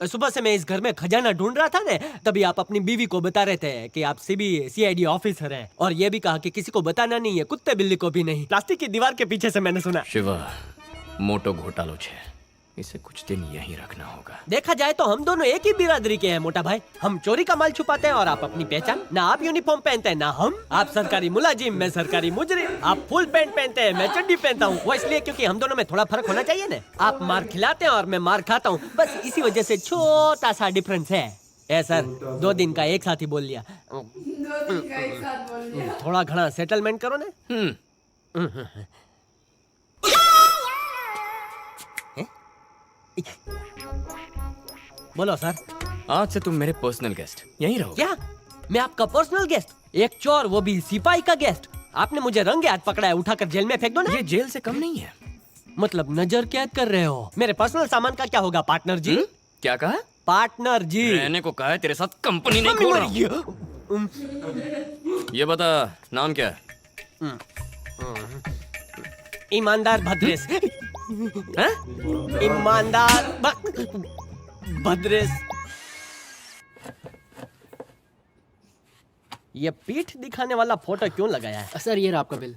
सुबह से मैं इस घर में खजाना ढूंढ रहा था ना, तभी आप अपनी बीवी को बता रहे थे कि आप CID ऑफिसर हैं, और ये भी कहा कि किसी को बताना नहीं है, कुत्ते बिल्ली को भी नहीं। प्लास्टिक की दीवार के पीछे से मैंने सुना। शिवा, मोटो घोटालो छे, इसे कुछ दिन यहीं रखना होगा। देखा जाए तो हम दोनों एक ही बिरादरी के हैं मोटा भाई। हम चोरी का माल छुपाते हैं और आप अपनी पहचान। ना आप यूनिफॉर्म पहनते हैं ना हम। आप सरकारी मुलाजिम, मैं सरकारी मुजरिम। आप फुल पैंट पहनते हैं, मैं चड्डी पहनता हूँ। वो इसलिए क्योंकि हम दोनों में थोड़ा फर्क होना चाहिए ना। आप मार खिलाते हैं और मैं मार खाता हूँ, बस इसी वजह से छोटा सा डिफरेंस है। ए सर, 2 दिन का एक साथ ही बोल लिया। 2 दिन का एक साथ बोल दिया। थोड़ा घना सेटलमेंट करो ना। बोलो सर। आज से तुम मेरे पर्सनल गेस्ट, यहीं रहोगे। क्या मैं आपका पर्सनल गेस्ट? एक चोर, वो भी सिपाही का गेस्ट। आपने मुझे रंगे हाथ पकड़ा है, उठाकर जेल में फेंक दो ना। ये जेल से कम नहीं है। मतलब नजर कैद कर रहे हो? मेरे पर्सनल सामान का क्या होगा पार्टनर जी? क्या कहा? पार्टनर जी। रहने को कहा है, तेरे साथ कंपनी नहीं खोल रहा हूं। ये बता, नाम क्या है? ईमानदार भद्रेश। हैं? ईमानदार भद्रेश। ये पीठ दिखाने वाला फोटो क्यों लगाया है? सर ये रहा आपका बिल।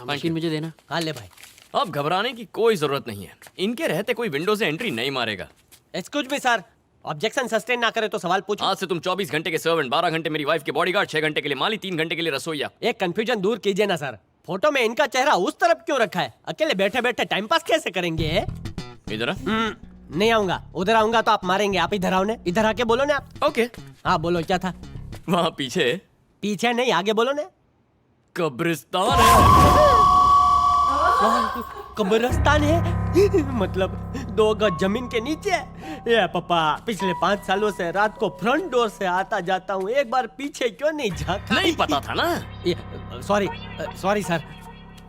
मशीन मुझे देना। हाँ ले भाई। अब घबराने की कोई जरूरत नहीं है, इनके रहते कोई विंडो से एंट्री नहीं मारेगा। Excuse me sir, objection sustain ना करे तो सवाल पूछो। आज से तुम 24 घंटे के सर्वेंट, 12 घंटे मेरी वाइफ के बॉडीगार्ड, 6 घंटे के लिए माली, 3 घंटे के लिए रसोईया। एक कंफ्यूजन दूर कीजिए ना सर, फोटो में इनका चेहरा उस तरफ क्यों रखा है? अकेले बैठे बैठे टाइम पास कैसे करेंगे? इधर आ। नहीं आऊंगा, उधर आऊंगा तो आप मारेंगे। आप इधर आओ ने, इधर आके बोलो ना आप। ओके। हाँ बोलो, क्या था? वहाँ पीछे पीछे नहीं, आगे बोलो ने। कब्रिस्तान है। कब्रिस्तान है? मतलब 2 गज जमीन के नीचे? ये पापा, पिछले 5 सालों से रात को फ्रंट डोर से आता जाता हूँ, एक बार पीछे क्यों नहीं झांका? नहीं पता था ना। सॉरी सर,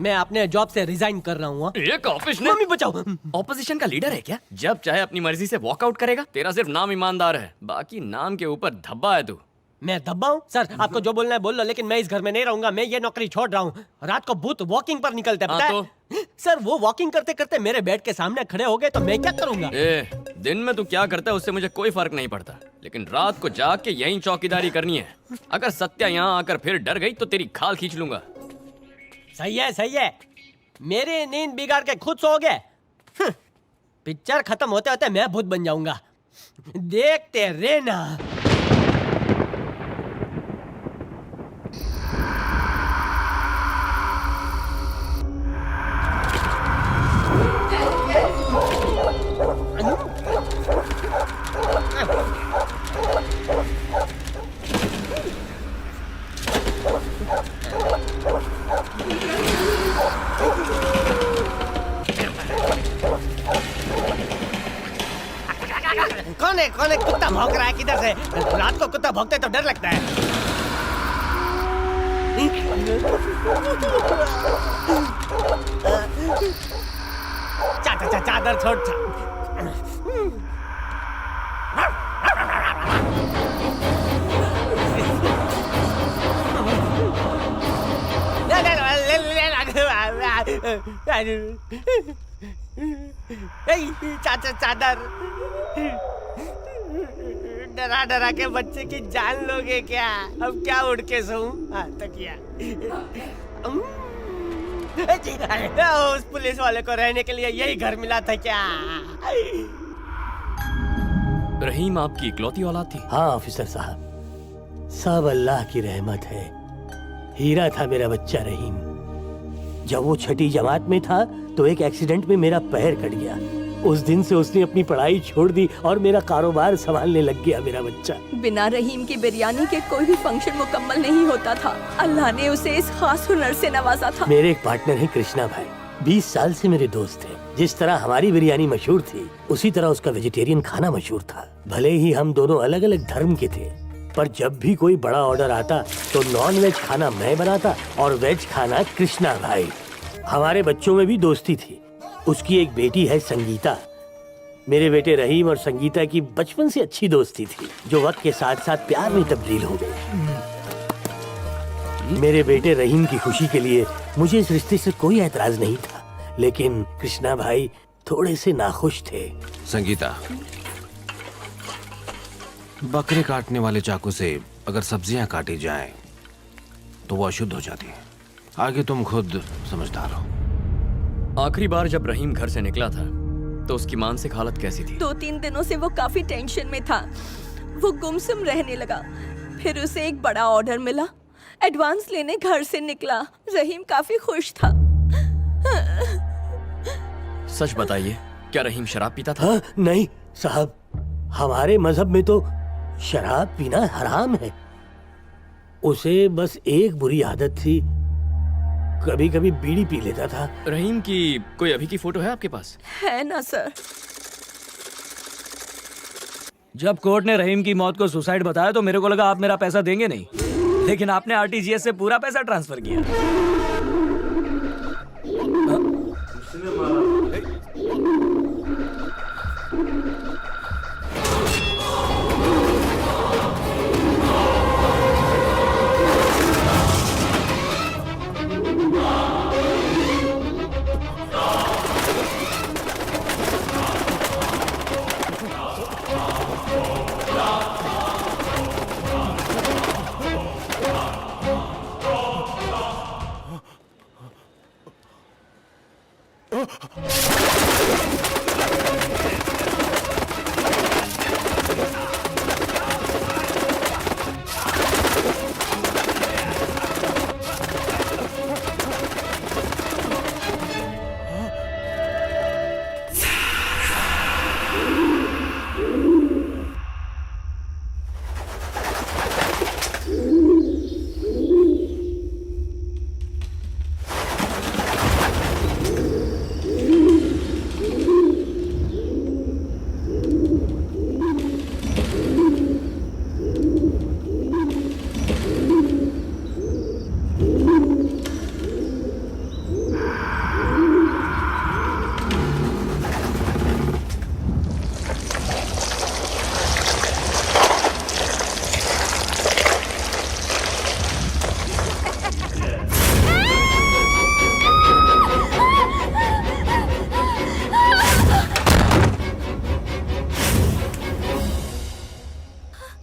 मैं अपने जॉब से रिजाइन कर रहा हूँ। एक ऑफिस ने मम्मी बचाओ। ऑपोजिशन का लीडर है क्या? जब चाहे अपनी मर्जी से वॉकआउट करेगा। तेरा सिर्फ नाम ईमानदार है, बाकी नाम के ऊपर धब्बा है तू। मैं धब्बा हूँ? सर आपको जो बोलना है बोल लो, लेकिन मैं इस घर में नहीं रहूंगा। मैं ये नौकरी छोड़ रहा हूँ। रात को भूत वॉकिंग पर निकलते हैं, पता है? सर वो वॉकिंग करते करते मेरे बेड के सामने खड़े हो गए तो मैं क्या करूंगा? दिन में तू क्या करता है उससे मुझे कोई फर्क नहीं पड़ता, लेकिन रात को जाग के यहीं चौकीदारी करनी है। अगर सत्या यहाँ आकर फिर डर गई तो तेरी खाल खींच लूंगा। सही है, सही है। मेरी नींद बिगाड़ के खुद सो गए। पिक्चर खत्म होते होते मैं भूत बन जाऊंगा, देखते रहना। कौन है कुत्ता भौंक रहा है? किधर से? रात को कुत्ता भौंकते तो डर लगता है। चादर छोड़। चादर। डरा डरा के बच्चे की जान लोगे क्या? अब क्या उड़ के सोऊं? तकिया। उस पुलिस वाले को रहने के लिए यही घर मिला था क्या? रहीम आपकी इकलौती औलाद थी? हाँ ऑफिसर साहब, सब अल्लाह की रहमत है। हीरा था मेरा बच्चा रहीम। जब वो 6ठी जमात में था तो एक एक्सीडेंट में मेरा पैर कट गया। उस दिन से उसने अपनी पढ़ाई छोड़ दी और मेरा कारोबार संभालने लग गया मेरा बच्चा। बिना रहीम की बिरयानी के कोई भी फंक्शन मुकम्मल नहीं होता था। अल्लाह ने उसे इस खास हुनर से नवाजा था। मेरे एक पार्टनर है कृष्णा भाई, 20 साल से मेरे दोस्त हैं। जिस तरह हमारी बिरयानी मशहूर थी, उसी तरह उसका वेजिटेरियन खाना मशहूर था। भले ही हम दोनों अलग अलग धर्म के थे, पर जब भी कोई बड़ा ऑर्डर आता तो नॉन वेज खाना मैं बनाता और वेज खाना कृष्णा भाई। हमारे बच्चों में भी दोस्ती थी। उसकी एक बेटी है संगीता। मेरे बेटे रहीम और संगीता की बचपन से अच्छी दोस्ती थी, जो वक्त के साथ साथ प्यार में तब्दील हो गई। मेरे बेटे रहीम की खुशी के लिए मुझे इस रिश्ते से कोई ऐतराज नहीं था, लेकिन कृष्णा भाई थोड़े से नाखुश थे। संगीता, बकरे काटने वाले चाकू से अगर सब्जियां काटी जाएं तो वो अशुद्ध हो जाती है। आगे तुम खुद समझदार हो। आखिरी बार जब रहीम घर से निकला था तो उसकी मानसिक हालत कैसी थी? 2-3 दिनों से वो काफी टेंशन में था। वो गुमसुम रहने लगा। फिर उसे एक बड़ा ऑर्डर मिला। एडवांस लेने घर से निकला। रहीम काफी खुश था। सच बताइए, क्या रहीम शराब पीता था? हाँ, नहीं साहब, हमारे मजहब में तो शराब पीना हराम है। उसे बस एक बुरी आदत थी, कभी कभी बीड़ी पी लेता था। रहीम की कोई अभी की फोटो है आपके पास? है ना सर। जब कोर्ट ने रहीम की मौत को सुसाइड बताया तो मेरे को लगा आप मेरा पैसा देंगे नहीं, लेकिन आपने आरटीजीएस से पूरा पैसा ट्रांसफर किया।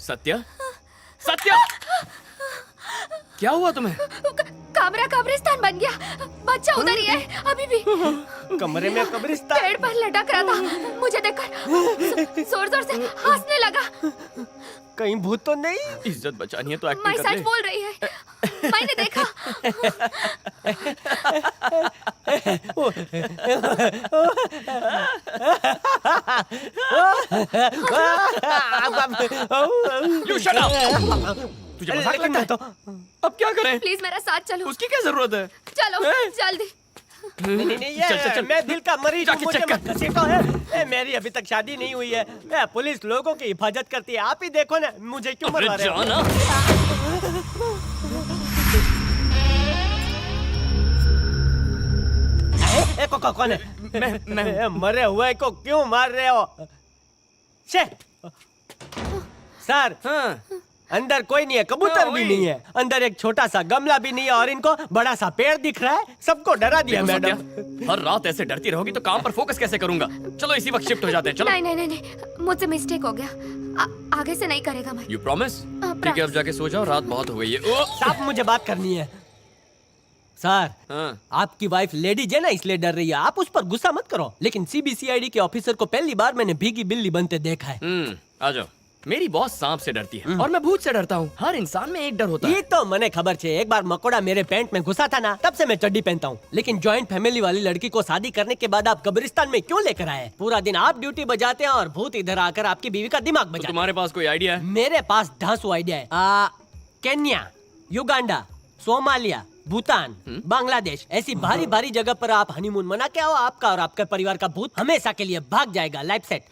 सत्या, सत्या, क्या हुआ तुम्हें? कमरा कब्रिस्तान बन गया। बच्चा उधर ही है अभी भी। कमरे में कब्रिस्तान? पेड़ पर लटक रहा था। मुझे देखकर जोर जोर से हंसने लगा। कहीं भूत तो नहीं? इज्जत बचानी है तो मैं एक्टिंग कर सच ले। बोल रही है, मैंने देखा। You shut up! तुझे मजाक लगता है? तो अब क्या करें? प्लीज मेरा साथ चलो। उसकी क्या जरूरत है? चलो जल्दी। नहीं, ये चल, चल, चल। मैं दिल का मरीज हूँ, जाके मुझे check मत घसीटो है। मेरी अभी तक शादी नहीं हुई है। पुलिस लोगों की हिफाजत करती है। आप ही देखो ना, मुझे क्यों मरवा रहे हो? जाना। कौन है? मैं मरे हुए को क्यों मार रहे हो? सर, हाँ। अंदर कोई नहीं है, कबूतर भी नहीं है, अंदर एक छोटा सा गमला भी नहीं है और इनको बड़ा सा पेड़ दिख रहा है। सबको डरा दिया देखो मैडम। सत्या, हर रात ऐसे डरती रहोगी तो काम पर फोकस कैसे करूंगा? चलो इसी वक्त शिफ्ट हो जाते हैं। चलो। नहीं नहीं नहीं नहीं, मुझसे मिस्टेक हो गया। आगे से नहीं करेगा मैं। You promise? ठीक है, अब जाके सो जाओ, रात बहुत हो गई है। ओ! साहब, मुझे बात करनी है। सर, हाँ। आपकी वाइफ लेडीज है ना, इसलिए डर रही है। आप उस पर गुस्सा मत करो, लेकिन सीबीसीआईडी के ऑफिसर को पहली बार मैंने भीगी बिल्ली बनते देखा है। आ जाओ। मेरी बॉस सांप से डरती है और मैं भूत से डरता हूँ। हर इंसान में एक डर होता ये है। तो मने खबर छे। एक बार मकोड़ा मेरे पैंट में घुसा था ना, तब से मैं चड्डी पहनता हूँ। लेकिन जॉइंट फैमिली वाली लड़की को शादी करने के बाद आप कब्रिस्तान में क्यों लेकर आए? पूरा दिन आप ड्यूटी बजाते हैं और भूत इधर आकर आपकी बीवी का दिमाग तो बजाते हैं। तुम्हारे पास कोई आइडिया है? मेरे पास धांसू आइडिया है। Kenya, Uganda, Somalia, Bhutan, Bangladesh, ऐसी भारी भारी जगह पर आप हनीमून मना के आओ। आपका और आपके परिवार का भूत हमेशा के लिए भाग जाएगा। Life set.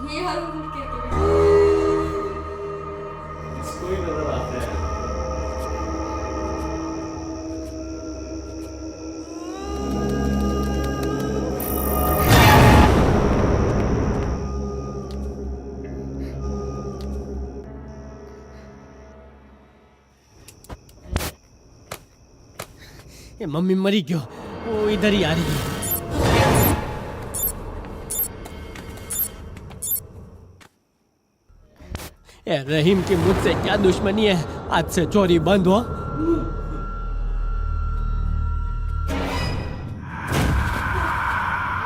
ये हर उठ के ये मम्मी मरी क्यों? वो इधर ही आ रही है। ये रहीम की मुझसे क्या दुश्मनी है? आज से चोरी बंद हो।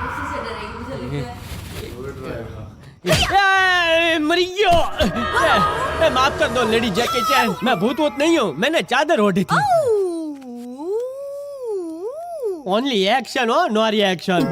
ऐसे से डरेगी मुझे लगता है। मरी क्यों? माफ कर दो लेडी जैकी चैन, मैं भूत वूत नहीं हूँ, मैंने चादर ओढ़ी थी। ओनली एक्शन हो, नो रिएक्शन।